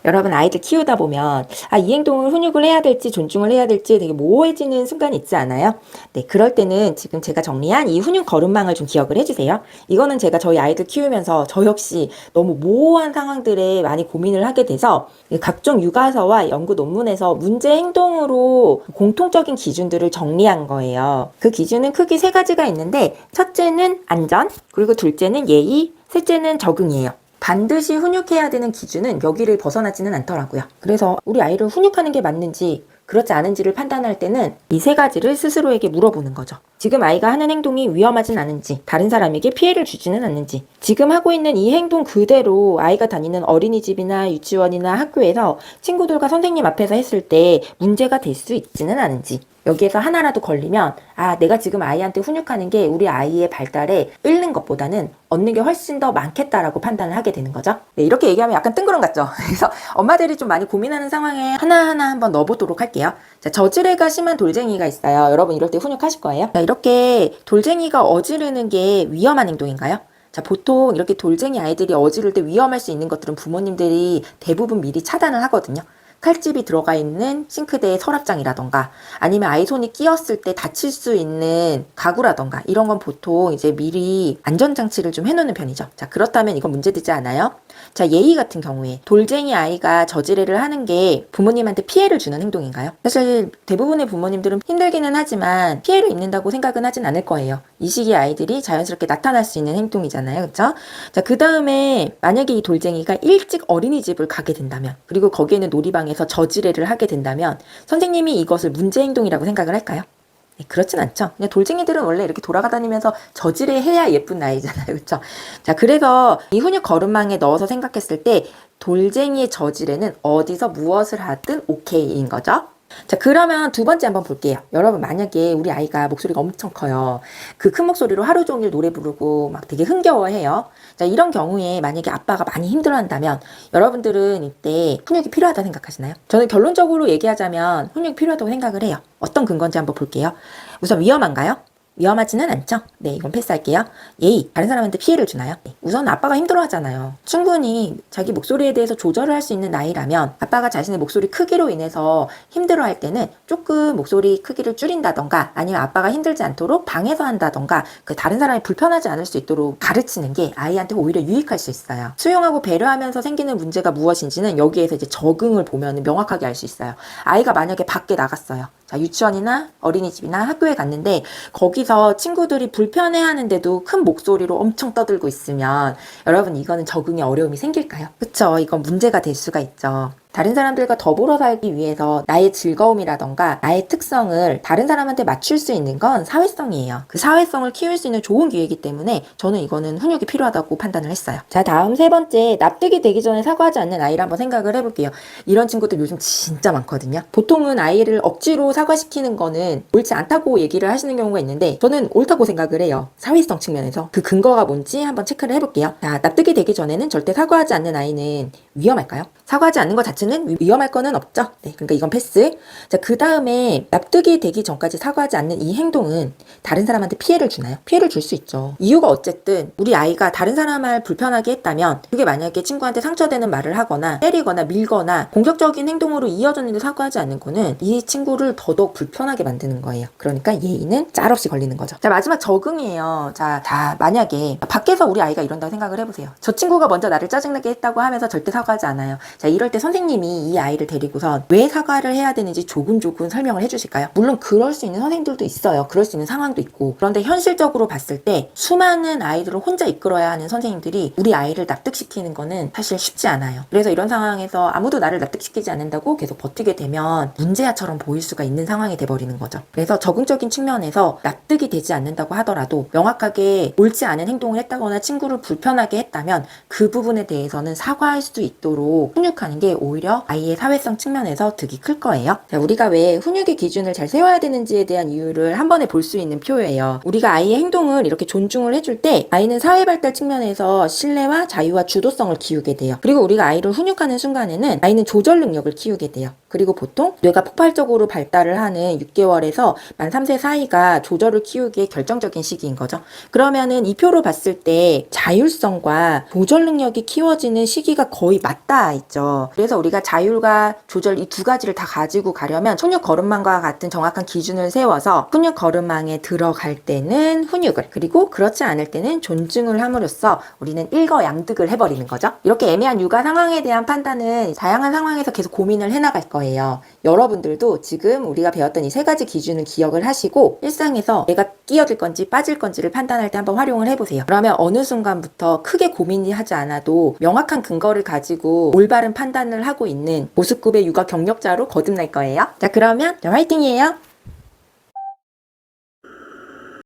여러분 아이들 키우다 보면 이 행동을 훈육을 해야 될지 존중을 해야 될지 되게 모호해지는 순간이 있지 않아요? 네, 그럴 때는 지금 제가 정리한 이 훈육 걸음망을 좀 기억을 해주세요. 이거는 제가 저희 아이들 키우면서 저 역시 너무 모호한 상황들에 많이 고민을 하게 돼서 각종 육아서와 연구 논문에서 문제 행동으로 공통적인 기준들을 정리한 거예요. 그 기준은 크게 세 가지가 있는데 첫째는 안전, 그리고 둘째는 예의, 셋째는 적응이에요. 반드시 훈육해야 되는 기준은 여기를 벗어나지는 않더라고요. 그래서 우리 아이를 훈육하는 게 맞는지 그렇지 않은지를 판단할 때는 이 세 가지를 스스로에게 물어보는 거죠. 지금 아이가 하는 행동이 위험하진 않은지, 다른 사람에게 피해를 주지는 않는지, 지금 하고 있는 이 행동 그대로 아이가 다니는 어린이집이나 유치원이나 학교에서 친구들과 선생님 앞에서 했을 때 문제가 될 수 있지는 않은지, 여기에서 하나라도 걸리면 내가 지금 아이한테 훈육하는 게 우리 아이의 발달에 잃는 것보다는 얻는 게 훨씬 더 많겠다라고 판단을 하게 되는 거죠. 네, 이렇게 얘기하면 약간 뜬구름 같죠? 그래서 엄마들이 좀 많이 고민하는 상황에 하나하나 한번 넣어보도록 할게요. 자, 저지레가 심한 돌쟁이가 있어요. 여러분 이럴 때 훈육하실 거예요. 자, 이렇게 돌쟁이가 어지르는 게 위험한 행동인가요? 자, 보통 이렇게 돌쟁이 아이들이 어지를 때 위험할 수 있는 것들은 부모님들이 대부분 미리 차단을 하거든요. 칼집이 들어가 있는 싱크대의 서랍장이라던가 아니면 아이 손이 끼었을 때 다칠 수 있는 가구라던가 이런 건 보통 이제 미리 안전장치를 좀 해놓는 편이죠. 자, 그렇다면 이건 문제되지 않아요? 자, 예의 같은 경우에 돌쟁이 아이가 저지레를 하는 게 부모님한테 피해를 주는 행동인가요? 사실 대부분의 부모님들은 힘들기는 하지만 피해를 입는다고 생각은 하진 않을 거예요. 이 시기에 아이들이 자연스럽게 나타날 수 있는 행동이잖아요. 그렇죠? 자, 그 다음에 만약에 이 돌쟁이가 일찍 어린이집을 가게 된다면 그리고 거기에는 놀이방에서 저지레를 하게 된다면 선생님이 이것을 문제 행동이라고 생각을 할까요? 네, 그렇진 않죠. 그냥 돌쟁이들은 원래 이렇게 돌아다니면서 저지레 해야 예쁜 나이잖아요. 그렇죠? 자, 그래서 이 훈육 걸음망에 넣어서 생각했을 때 돌쟁이의 저지레는 어디서 무엇을 하든 오케이인 거죠. 자, 그러면 두 번째 한번 볼게요. 여러분 만약에 우리 아이가 목소리가 엄청 커요. 그 큰 목소리로 하루 종일 노래 부르고 막 되게 흥겨워해요. 자, 이런 경우에 만약에 아빠가 많이 힘들어한다면 여러분들은 이때 훈육이 필요하다고 생각하시나요? 저는 결론적으로 얘기하자면 훈육이 필요하다고 생각을 해요. 어떤 근거인지 한번 볼게요. 우선 위험한가요? 위험하지는 않죠? 네, 이건 패스할게요. 예의, 다른 사람한테 피해를 주나요? 네, 우선 아빠가 힘들어하잖아요. 충분히 자기 목소리에 대해서 조절을 할 수 있는 나이라면 아빠가 자신의 목소리 크기로 인해서 힘들어할 때는 조금 목소리 크기를 줄인다던가 아니면 아빠가 힘들지 않도록 방해서 한다던가 그 다른 사람이 불편하지 않을 수 있도록 가르치는 게 아이한테 오히려 유익할 수 있어요. 수용하고 배려하면서 생기는 문제가 무엇인지는 여기에서 이제 적응을 보면 명확하게 알 수 있어요. 아이가 만약에 밖에 나갔어요. 자, 유치원이나 어린이집이나 학교에 갔는데 거기서 친구들이 불편해하는데도 큰 목소리로 엄청 떠들고 있으면 여러분 이거는 적응에 어려움이 생길까요? 그쵸? 이건 문제가 될 수가 있죠. 다른 사람들과 더불어 살기 위해서 나의 즐거움이라던가 나의 특성을 다른 사람한테 맞출 수 있는 건 사회성이에요. 그 사회성을 키울 수 있는 좋은 기회이기 때문에 저는 이거는 훈육이 필요하다고 판단을 했어요. 자, 다음 세 번째, 납득이 되기 전에 사과하지 않는 아이를 한번 생각을 해볼게요. 이런 친구들 요즘 진짜 많거든요. 보통은 아이를 억지로 사과시키는 거는 옳지 않다고 얘기를 하시는 경우가 있는데 저는 옳다고 생각을 해요. 사회성 측면에서. 그 근거가 뭔지 한번 체크를 해볼게요. 자, 납득이 되기 전에는 절대 사과하지 않는 아이는 위험할까요? 사과하지 않는 것 자체는 위험할 거는 없죠. 네, 그러니까 이건 패스. 자, 그 다음에 납득이 되기 전까지 사과하지 않는 이 행동은 다른 사람한테 피해를 주나요? 피해를 줄 수 있죠. 이유가 어쨌든 우리 아이가 다른 사람을 불편하게 했다면 그게 만약에 친구한테 상처되는 말을 하거나 때리거나 밀거나 공격적인 행동으로 이어졌는데 사과하지 않는 거는 이 친구를 더더욱 불편하게 만드는 거예요. 그러니까 예의는 짤없이 걸리는 거죠. 자, 마지막 적응이에요. 자, 만약에 밖에서 우리 아이가 이런다고 생각을 해보세요. 저 친구가 먼저 나를 짜증나게 했다고 하면서 절대 사과하지 않아요. 자, 이럴 때 선생님이 이 아이를 데리고선 왜 사과를 해야 되는지 조금 설명을 해주실까요? 물론 그럴 수 있는 선생님들도 있어요. 그럴 수 있는 상황도 있고. 그런데 현실적으로 봤을 때 수많은 아이들을 혼자 이끌어야 하는 선생님들이 우리 아이를 납득시키는 거는 사실 쉽지 않아요. 그래서 이런 상황에서 아무도 나를 납득시키지 않는다고 계속 버티게 되면 문제아처럼 보일 수가 있는 상황이 돼버리는 거죠. 그래서 적응적인 측면에서 납득이 되지 않는다고 하더라도 명확하게 옳지 않은 행동을 했다거나 친구를 불편하게 했다면 그 부분에 대해서는 사과할 수 있도록 훈육하는 게 오히려 아이의 사회성 측면에서 득이 클 거예요. 자, 우리가 왜 훈육의 기준을 잘 세워야 되는지에 대한 이유를 한 번에 볼 수 있는 표예요. 우리가 아이의 행동을 이렇게 존중을 해줄 때 아이는 사회 발달 측면에서 신뢰와 자유와 주도성을 키우게 돼요. 그리고 우리가 아이를 훈육하는 순간에는 아이는 조절 능력을 키우게 돼요. 그리고 보통 뇌가 폭발적으로 발달을 하는 6개월에서 만 3세 사이가 조절을 키우기에 결정적인 시기인 거죠. 그러면은 이 표로 봤을 때 자율성과 조절 능력이 키워지는 시기가 거의 맞닿아 있죠. 그래서 우리가 자율과 조절 이 두 가지를 다 가지고 가려면 훈육 걸음망과 같은 정확한 기준을 세워서 훈육 걸음망에 들어갈 때는 훈육을, 그리고 그렇지 않을 때는 존중을 함으로써 우리는 일거양득을 해버리는 거죠. 이렇게 애매한 육아 상황에 대한 판단은 다양한 상황에서 계속 고민을 해나갈 거예요. 여러분들도 지금 우리가 배웠던 이 세 가지 기준을 기억을 하시고 일상에서 내가 끼어들 건지 빠질 건지를 판단할 때 한번 활용을 해보세요. 그러면 어느 순간부터 크게 고민하지 않아도 명확한 근거를 가지고 올바른 판단을 하고 있는 고스급의 육아 경력자로 거듭날 거예요. 자, 그러면 화이팅이에요.